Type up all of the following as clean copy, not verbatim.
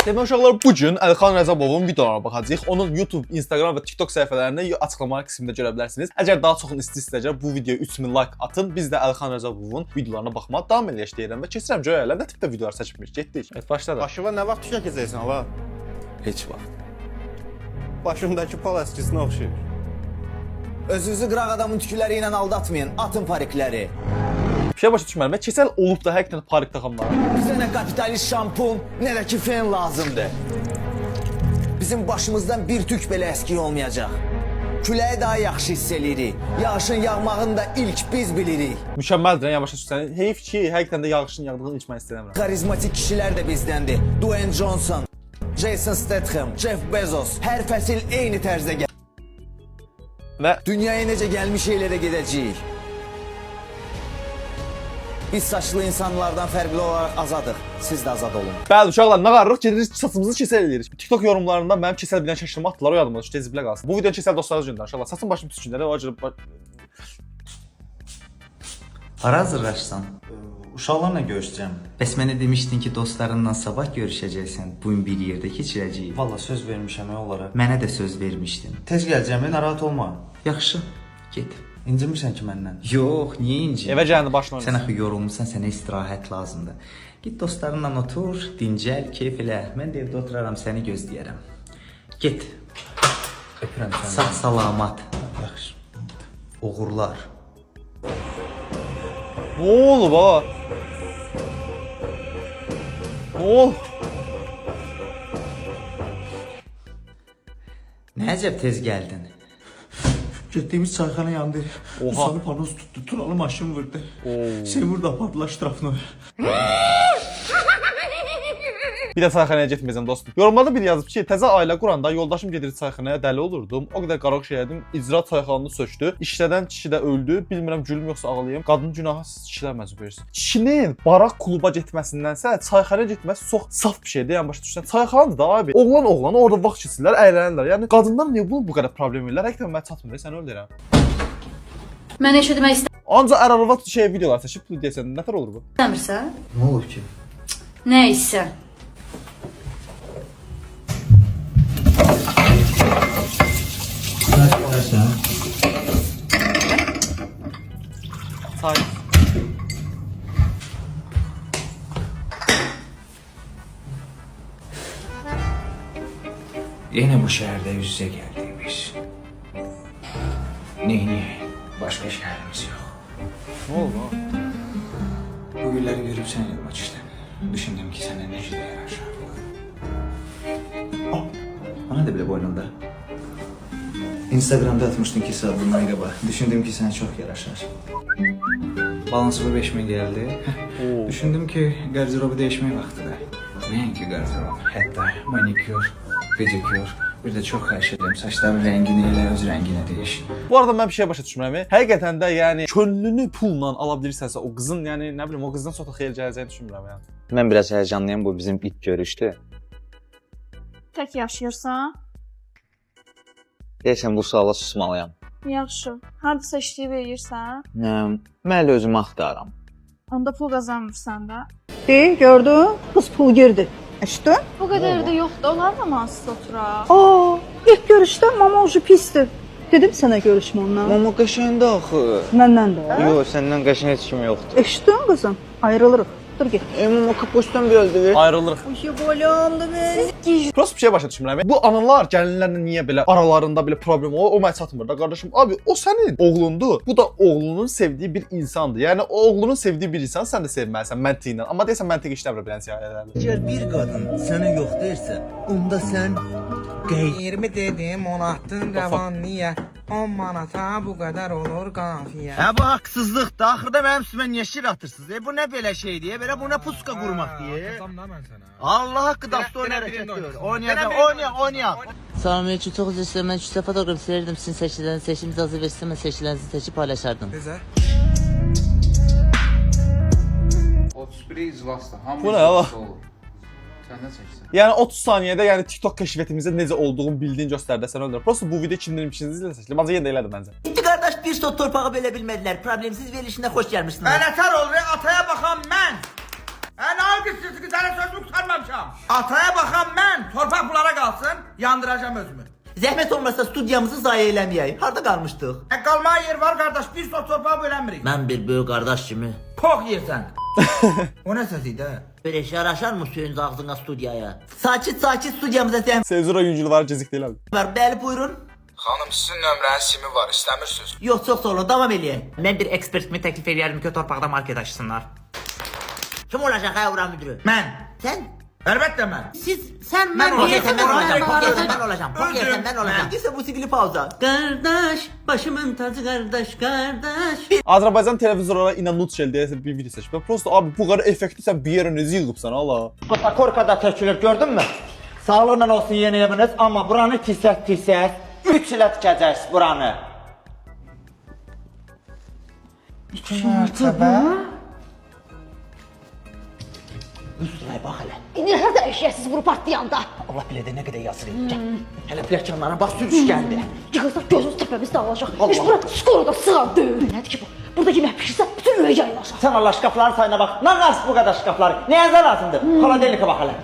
Demək uşaqlar, bugün Əlxan Rəzabovun videolarına baxacağıq. Onun YouTube, Instagram və TikTok səhifələrini açıqlama qismində görə bilərsiniz. Əgər daha çoxunu istəyirsə, bu videoya 3000 like atın. Biz də Əlxan Rəzabovun videolarına baxmağa davam eləyək deyirəm və keçirəm görəyələr nə tipdə videolar seçibmiş. Getdik. Evet, başladıq. Başıva nə vaxt çəkəcəksən ala? Heç vaxt. Başımdakı pal əskisinə oxşayır. Özünüzü qıraq adamın tükləri ilə aldatmayın, atın parikləri. Bir şey başa düşmədim. Keçəl olub da həqiqətən parik taxımlar. Bizə nə kapitalist şampun, nə də ki fen lazımdır. Bizim başımızdan bir tük belə əski olmayacaq. Küləyi daha yaxşı hiss eləyirik. Yağışın yağmağını da ilk biz bilirik. Mükəmməldir, yəni başa düşsən. Heyf ki, həqiqətən də yağışın yağdığını içmək istəyirəm. Karizmatik kişilər də bizdəndir. Dwayne Johnson, Jason Statham, Jeff Bezos. Hər fəsil eyni tərzdə gəlir. Və Dünyaya necə gəlmiş elə də gedəcəyik. Biz saçlı insanlardan fərqli olaraq azadıq. Siz də azad olun. bəli uşaqlar, nə qarırıq? Gedirik saçımızı kesəl eləyirik. TikTok yorumlarında mənim kesəl bilən şaşırma atdılar, o yadıma düşdü, eziblə qalsın. Bu videonu kesəl dostlarınız göndərin inşallah. Saçım başım pis gündədir, o acı. Hara hazırlaşsan? Uşaqlarla görüşəcəm. Bəs mənə demişdin ki, dostlarınla sabah görüşəcəksən. Bugün bir yerdə keçirəcəyik. Valla söz vermişəm onlara. Mənə də söz vermişdin. Tez gələcəm, narahat olma. Yaxşı, get. İncirmirsən ki məndən? Yox, niyə incir? Evə gəldi başına Sən axı yorulmusan, sənə istirahət lazımdır. Git dostlarınla otur, dincəl, keyf elə. Mən də evdə oturaram, səni gözləyərəm. Get. Öpürəm səni. Sağ salamat. Yaxşı. Uğurlar. Nə olub ha? Nə olub? Nə əcəb tez gəldin? Getdiyimiz çayxana yandı. Oha. Usanı panos tutdu, turalı maşın vurdu. Şey burada apardılar ştrafını. Bir də çayxanaya getməyəcəm dostum. Yorumlarda biri yazıb ki, təzə ailə quranda yoldaşım gedir çayxanaya, dəli olurdum. O qədər qaraq şey yedim, icra çayxanını sökdü. İşlədən kişi də öldü. Bilmirəm gülüm yoxsa ağlayım. Qadın günahı kişilər məcbur verirsin. Kişinin barak kluba getməsindənsə çayxanaya getməsi çox saf bir şeydir. Yəni başa düşürsən. Çayxanadır da abi. Oğlan orada vaxt keçirirlər, əylənirlər. Yəni qadınlar niyə bu qədər problem edirlər? Həqiqətən mənə çatmır. Sən öl deyirəm. Mən eşitmək Ancaq ər-arvad videolar seçib deyəsən, nətər olur bu? istəmirsən? Nə olub ki? Nə isə. Say. Yine bu şehirde yüz yüze geldiğimiz. Neyini? Başka şehrimiz yok. Nə oldu ha? Bu gülleri görüp sen yılmak istedim. Düşündüm ki senden ne şey yaraşır. Oh, bana da bile boynunda. Instagram'da atmıştın ki sabun merhaba. Düşündüm ki sen çok yaraşır. Balansıma 5000 geldi. Düşündüm ki gardırobu değişmeye vakti de. Neyinki gardırop? Hatta manikür, pedikür. Bir de çok xahiş edirəm, saçların rəngini elə öz rənginə değiş. Bu arada mən bir şey başa düşmürəm. Həqiqətən də yəni könlünü pulla ala bilirsənsə o qızın yəni nə bilim o qızdan sonra xeyir gələcəyini düşünmürəm yəni. Mən biraz həyəcanlıyam, bu bizim ilk görüşdür. Tək yaşayırsan? Deyəsən bu suala susmalıyam. Yaxşı. Hardasa işləyib eləyirsən? Mən elə özümü axtarıram. Onda pul qazanmırsan da. Gördün? Kız pul girdi. İşte. Bu qədər də yoxdur. Onlar da mansız oturaq. İlk görüşte mama ucu pistir. Dedim sana görüşme onunla. Mama qəşəngdir axı. Məndən də. Yox, səndən qəşəng heç kim yoxdur. Eşitdin kızım? Ayrılırıq. Dur git. Mama kapoşdan biraz da ver. Ayrılırıq. Bolum da ben. Prost bir şey başa düşmürəm. Bu analar gəlinlərlə niyə belə aralarında belə problem olur? O mənə çatmır da qardaşım. Abi o sənin oğlundur. Bu da oğlunun sevdiyi bir insandır. Yəni o oğlunun sevdiyi bir insan sən də sevməlisən məntiqlə. Amma deyəsən məntiq işləmir bilən siyasətlərdə. Əgər bir qadın sənə yox deyirsə, onda sən 20 dedim, 10 attın rəvan niyə? 10 manata bu qədər olur qafiyə. bu haqsızlıqdır. Axırda mənim üstümə niyə şir atırsınız? Bu nə belə şeydir? Belə bu nə puska qurmaq deyə. Allah haqqı daşda oynayır hərəkətdir. Oynayaq. Salamünaleyküm, çox üzr istəyirəm. Mən küçə fotoqraf seçirdim. Sizin seçkilərinizi seçim icazə versəm, mən seçkilərinizi seçib paylaşardım. Bizə? 31 iclasda hamı Bu nə ya? Sən nə seçsən? Yəni 30 saniyədə yəni TikTok kəşfiyyətimizdə necə olduğunu bildiyin göstərdi sən öldür. Prosta bu video kimdən ilmişiniz izləsəz. Məncə yenə də elədi məncə. İki qardaş bir sot torpağı belə bilmədilər. Problemsiz verilişinə xoş gəlmişsiniz. Ənətər ol, ataya baxan mən. Ən Halk istəyirsin, sənə sözümü qurtarmamışam. Ataya baxan mən, torpaq bunlara qalsın, yandıracağım özümü. Zəhmət olmasa studiyamızı zayə eləməyək. Harda qalmışdıq? Qalmağa yer var qardaş, bir sot torpağı bölənmirik. Mən bir böyük qardaş kimi. Pox yersən. O nə səs idi? Belə yaraşar mı suyun ağzına studiyaya? Sakit studiyamıza zəhmət Senzura yüngülü var, cəzik deyil abi. var. Bəli, buyurun. Xanım, sizin nömrənin simi var, istəmirsiniz? Yox, çox sağ olun. Davam eləyək. Mən bir ekspert kimi təklif edərdim ki, torpaqda market açsınlar. Kim olacaq ha ura müdürü? Mən. Sən? Əlbəttə mən. Sən Mən olacağam, mən mən olacağam. olacağam. Mən olacağam. Pok yersən mən olacağım. İndi musiqili pauza. Qardaş, başımın tacı qardaş. Azərbaycan televizorlara inanut şel deyə bir video seç. Ben prosto abi bu kadar effekti sen bir yere necə yığıbsan Allah. Korkada tökülür, gördün mü? Sağlıqla olsun yeni eviniz, amma buranı tisət 3 ilə tikəcəksiniz buranı. 2 mərtəbə. Üstünə bax hələ. İndi harda eşəksiz vurub partlayanda? Allah bilir də nə qədər yazır. Gəl. Hələ pləkanlara bax sürüşkəndir. Yığılsa gözünüz təpəmiz dağılacaq. Heç bura skorada sığan deyil. Nədir ki bu? Burada yemək pişirsə bütün ürək yayılacaq. Sən Allah şkafların sayına bax. Nə qarşı bu qədər şkafları? Nəyəsə lazımdır? Xaladelnikə bax hələ.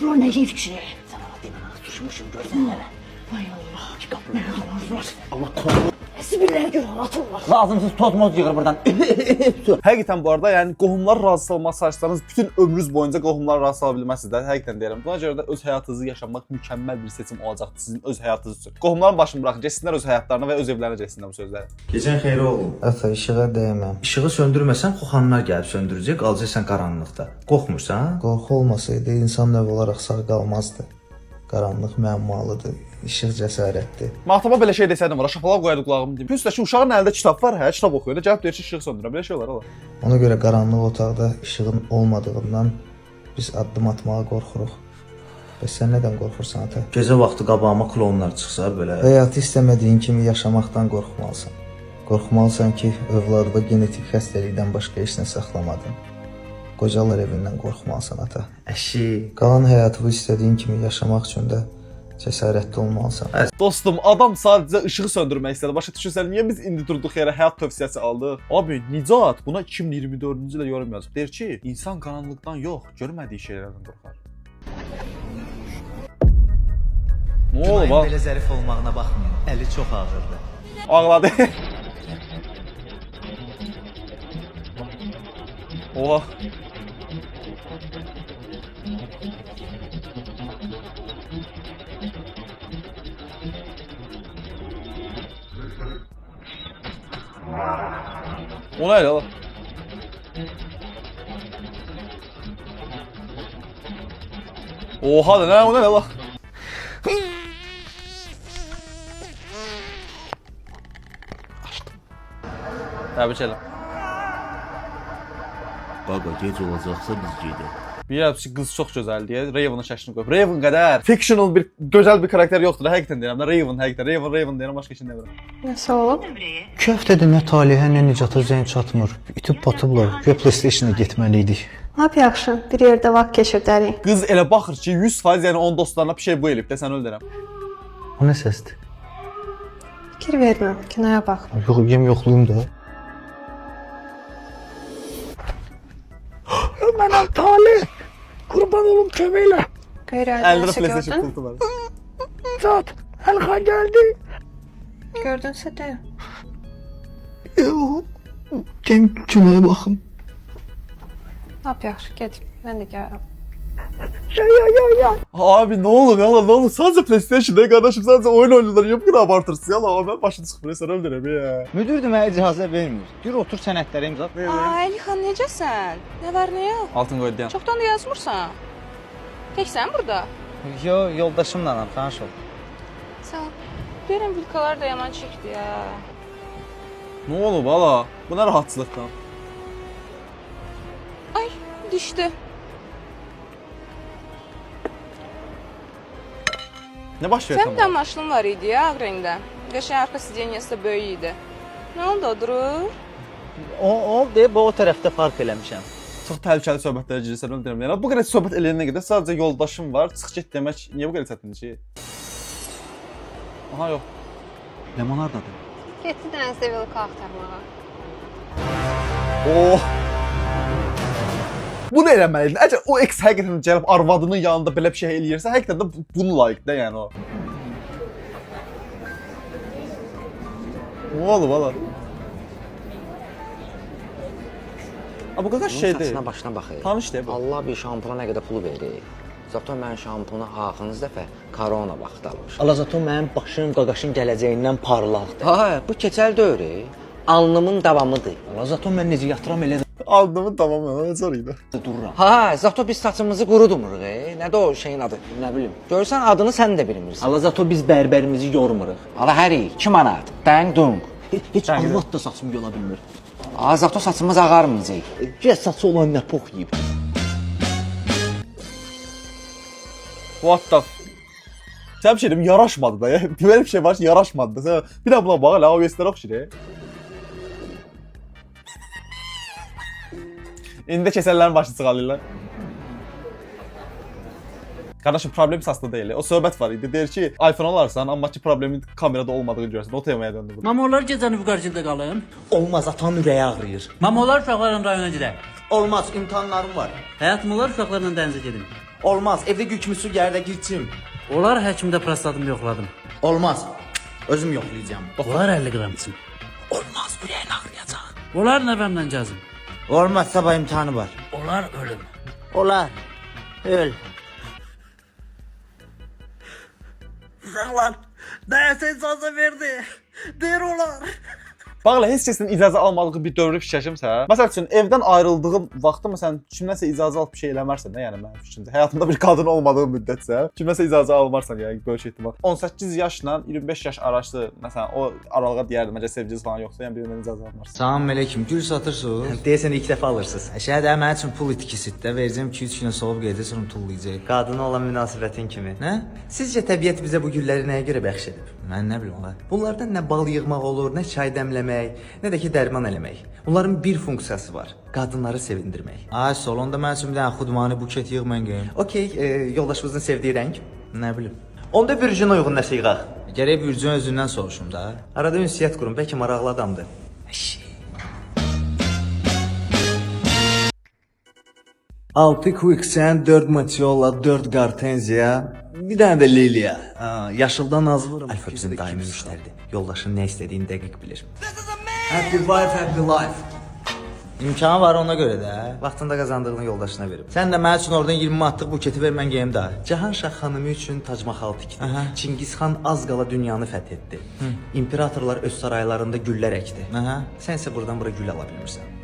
Bura nə yeyir ki? Sən Allah demə, suşmuşum görsən hələ. Ay Allah. Şkaflar. Allah qoru. Sibirlərə görə atırlar. Lazımsız toz-moz yığır buradan. Həqiqətən bu arada yəni qohumlar razı salması açsanız bütün ömrünüz boyunca qohumlar razı sala bilməzsiniz də. Həqiqətən deyirəm. Buna görə də öz həyatınızı yaşamaq mükəmməl bir seçim olacaqdır sizin öz həyatınız üçün. Qohumların başını buraxın, getsinlər öz həyatlarına və öz evlərinə getsinlər bu sözləri. Gecən xeyri oğlum. Ata işığa dəyməm. İşığı söndürməsən xoxanlar gəlib söndürəcək, qalacaqsan qaranlıqda. Qorxmursan? Qorxu olmasaydı insan növ olaraq sağ qalmazdı. Qaranlıq müəmmalıdır, işıq cəsarətdir. Mahtaba belə şey desəydim var, şapalaq qoyardı qulağımı deyim. Plus da ki uşağın əlində kitab var, hə, kitab oxuyur, gəlib deyir ki, işıq söndürə. Belə şey olar ola. Ona görə qaranlıq otaqda işığın olmadığından biz addım atmağa qorxuruq. Bəs sən nədən qorxursan ata? Gecə vaxtı qabağıma klonlar çıxsa belə. Həyatı istəmədiyin kimi yaşamaqdan qorxmalısan. Qorxmalısan ki, övladına genetik xəstəlikdən başqa heç nə saxlamadın. Qocalar evindən qorxmalısan ata. Əşi. Qalan həyatını istədiyin kimi yaşamaq üçün də cəsarətli olmalısan. Dostum, adam sadəcə işığı söndürmək istədi. Başa düşürsən, niyə biz indi durduq yerə həyat tövsiyəsi aldıq? Abi, Nicat buna 2024-cü ildə yorum yazıb. Deyir ki, insan qaranlıqdan yox, görmədiyi şeylərdən qorxar. Nə olub ha? Belə zərif olmağına baxmayın. Əli çox ağırdır. Ağladı. Oha. O ne lan? Oha da ne o ne lan? Təbrik edirəm. Baba gec olacaqsa biz gedək. Bilirəm ki, qız çox gözəldir deyə Raven'ın şəklini qoyub. Raven qədər fictional bir gözəl bir karakter yoxdur. Həqiqətən deyirəm də Raven həqiqətən Raven deyirəm başqa heç nə demirəm. Nəsə olub? Köftədə nə talihə, nə Nicata zəng çatmır. İtib batıblar. Güya PlayStation-a getməliydik. Lap yaxşı. Bir yerdə vaxt keçirdərik. Qız elə baxır ki, 100% yəni onun dostlarına bir şey bu elib də sən öldürəm. O nə səsdir? Fikir vermə. Kinoya bax. Yox, yem yoxlayım da. Mənəm talih. Qurban olum köməklə. Əlində PlayStation pultu var. Zat, Əlxan gəldi. Gördünsə də. Gəm kinoya baxım. Lap yaxşı. Get. Mən də gəlirəm. Abi ne olur ya ne olur sadece PlayStation'da kardeşim sadece oyun oynuyorlar yapın abartırsın ya lan ben başını sıkıp sen öldürəm ya. Müdür də mənə icazə vermir. Gör otur sənədlərə imza. Əliхан necəsən? Nə var nə yox? Altın koydu diyen. Çoxdan da yazmırsan. Təksən burada? Yo, yoldaşımla tanış ol. Sağ ol. Görəm vilkalar da yaman çəkdi ya. Ne oldu valla? Bu ne rahatsızlıktan? Ay, düşdü. Ne baş verdi Sənin də maşının var idi ya, ağ rəngdə. Qəşəng arxa sideniyası da böyük idi. Nə oldu o durur? O deyib o tərəfdə park eləmişəm. Çox təhlükəli söhbətlərə girirsən öldürəm. Yəni bu qədər söhbət eləyənə qədər sadəcə yoldaşım var. Çıx get demək niyə bu qədər çətindir ki? Aha yox. Lemonardadır. Getdi dənizdə vilka axtarmağa. Oh. Bunu eləməliydin. Əgər o ex həqiqətən gəlib arvadının yanında belə bir şey eləyirsə, həqiqətən də bunu layiqdir yəni o. Ne oldu valla? Bu kadar şey değil. Başına baxır. Tanış değil bu. Allah bir şampuna nə qədər pul verir. Zaten mən şampuna axırıncı dəfə korona vaxtı almışam. Allah zaten mənim başım, qaqaşım gələcəyindən parlaqdır. Ha, bu keçəl dövrü alnımın davamıdır. Allah zaten mən necə yatıram elə Aldığımın tamamı soruydu. dururam. Ha, zato biz saçımızı qurudumuruq, Nə də o şeyin adı, nə bilim. Görsən adını sən də bilmirsən. Allah zato biz bərbərimizi yormuruq. Allah həri 2 manat. Dang dung. Heç Allah da saçım yola bilmir. Ha, zato saçımız ağarmayacaq. Gəl saçı olan nə pox yeyib. What the Sen bir şey dedim yaraşmadı da ya. Böyle bir şey var yaraşmadı da. Sen bir daha buna bak hala o göster okşire. İndi keserlerin başı çıxalırlar. Kardeşim problem əsasında deyil. O söhbət var idi. Deyir ki, iPhone alarsan, amma ki problemin kamerada olmadığını görürsən. O temaya döndü bu. Mamolar gecəni bu qarşıda qalın. Olmaz, atan ürəyi ağrıyır. Mamolar uşaqların rayona gedər. Olmaz, imtahanlarım var. Həyatım olar uşaqlarla dənizə gedin. Olmaz, evdə gül kimi su gəldə girçim. Olar həkimdə prostatımı yoxladım. Olmaz, özüm yoxlayacağım. Olar 50 qram için. Olmaz, ürəyin ağrıyacaq. Olar nəvəmlə cazım. Olmaz, sabah imtihanı var. Olar ölüm. Olar, öl. Uşaqlar, nəyəsə icazə verdi. Deyir olar. Bağla heç kəsin icazə almadığı bir dövrü fikirləşimsə, məsəl üçün evdən ayrıldığım vaxtda məsələn kimdənsə icazə alıb bir şey eləmərsən də, yəni mənim fikrimcə. Həyatında bir qadın olmadığı müddətcə kimdənsə icazə almarsan, yəni böyük ehtimal. 18 yaşla 25 yaş arası məsələn o aralığa deyərdim, məncə sevgilisi falan yoxsa, yəni birindən icazə almarsın. Salam əleykum. Gül satırsınız? Deyəsən ilk dəfə alırsınız. Şəhədə mənim üçün pul itkisidir də. Verəcəm 2-3 günə soğub gedəcək, sonra tullayacaq. Qadına olan münasibətin kimi. Nə? Sizcə təbiət bizə bu gülləri nəyə görə bəxş edib? Mən nə bilim ola. Bunlardan nə bal yığmaq olur, nə çay dəmləmək, nə də ki dərman eləmək. Bunların bir funksiyası var. Qadınları sevindirmək. Ay, salonda mənim üçün bir dənə xudmani buket yığ mən geyim. Okey, yoldaşımızın sevdiyi rəng. Nə bilim. Onda bürcünə uyğun nəsə yığaq. Gərək bürcün özündən soruşum da. Arada ünsiyyət qurun, bəlkə maraqlı adamdır. Əşi. 6 quicksand, 4 matiola, 4 gartenziya, bir dənə də liliya. Yaşıldan az vurum. Alfa bizim daimi müştəridir. Yoldaşın nə istədiyini dəqiq bilir. Happy wife, happy life. İmkanı var ona görə də. Vaxtında qazandığını yoldaşına verib. Sən də mənim üçün oradan 20 manatlıq buketi ver mən geyim də. Cahan Şah xanımı üçün Tac Mahal tikdi. Aha. Çingiz xan az qala dünyanı fəth etdi. İmperatorlar öz saraylarında güllər əkdi. Aha. Sən isə buradan bura gül ala bilmirsən.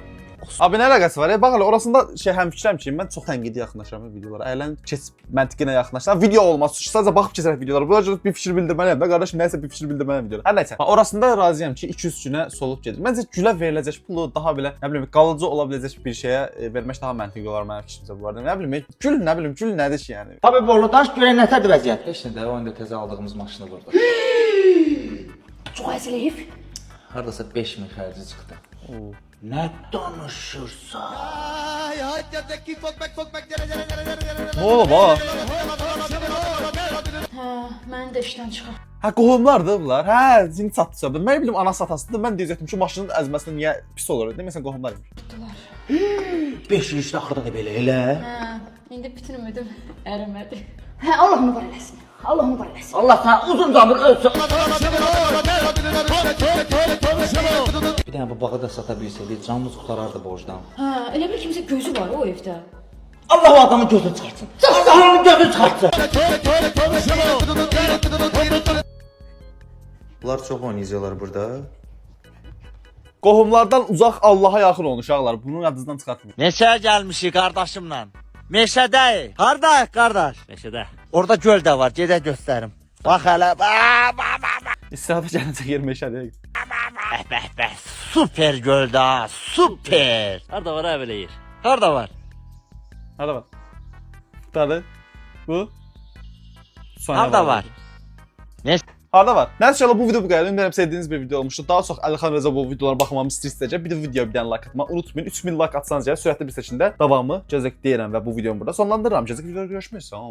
Abi nə əlaqəsi var? Bax elə orasında şey həmfikirəm ki, mən çox tənqidi yaxınlaşıram videolara. Əyləncə keç məntiqinə yaxınlaşıram. Video olmaz. Sadəcə baxıb keçərək videolara. Bunlar bir fikir bildirməliyəm də qardaşım, nəsə bir fikir bildirməliyəm videolara. Hər nəsə. Orasında razıyam ki, 200 günə solub gedir. Məncə gülə veriləcək pulu daha belə, nə bilim, qalıcı ola biləcək bir şeyə vermək daha məntiqli olar mənim fikrimcə bu arada. Nə bilim, gül nədir ki yəni? Abi borlu daş görən nətədir vəziyyət? Heç nə də o indi təzə aldığımız maşını burada. Çox əziləyib. Hardasa 5000 xərci çıxdı. Nə danışırsan? Nə olub ha? Hə, məni də işdən çıxar. Hə, qohumlardır bunlar. Hə, indi çatdı söhbət. Mən bildim ana satasıdır. Mən deyəcəkdim ki, maşının əzməsinə niyə pis olur? Deməsən qohumlar imiş. 5 ildə axırda da belə elə. Hə, indi bütün ümidim ərimədi. Hə, Allah mübarək eləsin. Allah mübarək eləsin. Allah sənə uzun ömür ölsün. Bir dənə bu bağı da sata bilsəydik, canımız qutarardı borcdan. Hə, elə bil kimsə gözü var o evdə. Allah o adamın gözünü çıxartsın. Allah'ın gözünü çıxartsın. Bunlar çox oynayacaqlar burada. Qohumlardan uzaq Allaha yaxın olun uşaqlar. Bunu yadınızdan çıxartmayın. Neçəyə gəlmişik qardaşımla? Meşədəyik. Hardayıq qardaş? Meşədə. Orada göl də var, gedə göstərim. Bax hələ. İstirahata gələcək yer meşədə. Bəh. Super göldü ha, super. Harda var belə yer? Harda var? Harda var? Harda? Bu? Harda var? Harda var? Nəsə bu video bu qədər. Ümid edirəm sevdiyiniz bir video olmuşdur. Daha çox Əlixan Rəzabov videolara baxmamı istəyəcək. Bir də videoya bir dənə like atmağı unutmayın. 3000 like atsanız ya sürətli bir seçimdə davamı gözlək deyirəm və bu videomu burada sonlandırıram. Gözlək videoda görüşmək üzrə.